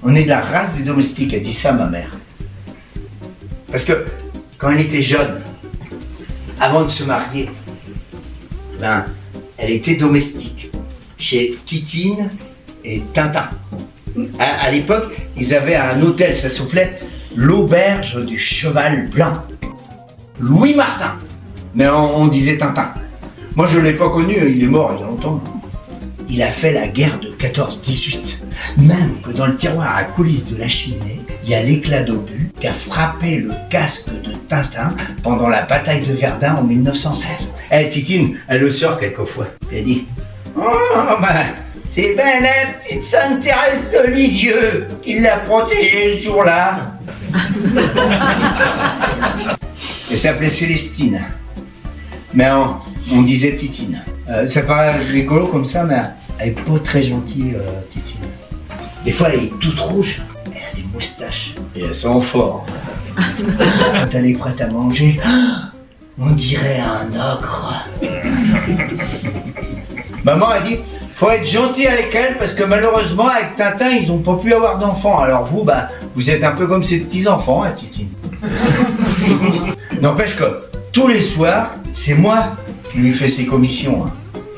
On est de la race des domestiques, elle dit ça ma mère. Parce que quand elle était jeune, avant de se marier, ben, elle était domestique chez Titine et Tintin. À l'époque, ils avaient un hôtel, ça s'appelait l'Auberge du Cheval Blanc. Louis Martin, mais on disait Tintin. Moi je ne l'ai pas connu, il est mort il y a longtemps. Il a fait la guerre de 14-18. Même que dans le tiroir à coulisses de la cheminée, il y a l'éclat d'obus qui a frappé le casque de Tintin pendant la bataille de Verdun en 1916. Elle, Titine, elle le sort quelquefois. Elle dit « Oh, ben, c'est bien la petite Sainte Thérèse de Lisieux qui l'a protégée ce jour-là. » Elle s'appelait Célestine. Mais on disait Titine. Ça paraît rigolo comme ça, mais elle est pas très gentille, Titine. Des fois, elle est toute rouge. Elle a des moustaches. Et elle sent fort. Quand elle est prête à manger, on dirait un ogre. Maman a dit, faut être gentil avec elle parce que malheureusement, avec Tintin, ils ont pas pu avoir d'enfants. Alors vous, bah, vous êtes un peu comme ses petits-enfants, hein, Titine. N'empêche que tous les soirs, c'est moi qui lui fais ses commissions. Hein.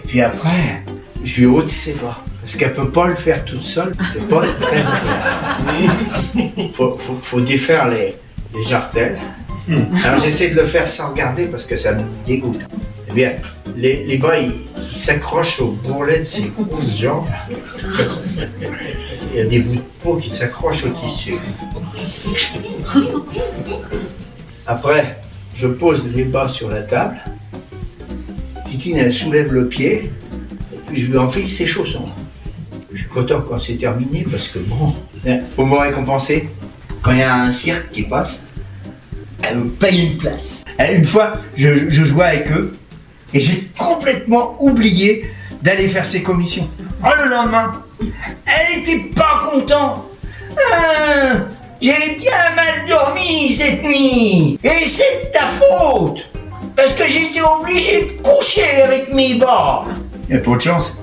Et puis après, je lui ôte ses bras. Parce qu'elle peut pas le faire toute seule, c'est pas très agréable. Faut défaire les jartelles. Alors j'essaie de le faire sans regarder parce que ça me dégoûte. Eh bien, les bras, ils s'accrochent au bourrelet de ses grosses jambes. Il y a des bouts de peau qui s'accrochent au tissu. Après, je pose les bas sur la table. Titine, elle soulève le pied. Et puis je lui enfile ses chaussons. Je suis content quand c'est terminé parce que bon, faut me récompenser. Quand il y a un cirque qui passe, elle me paye une place. Une fois, je jouais avec eux et j'ai complètement oublié d'aller faire ses commissions. Oh, le lendemain, elle était pas contente. J'ai bien mal dormi cette nuit et c'est de ta faute parce que j'étais obligé de coucher avec mes bas. Il y a pas de chance.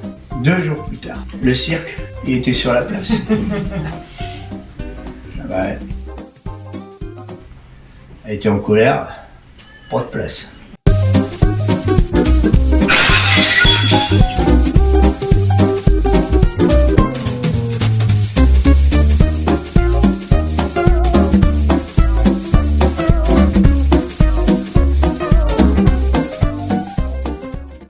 2 jours plus tard, le cirque, il était sur la place. Ah bah, elle était en colère, pas de place.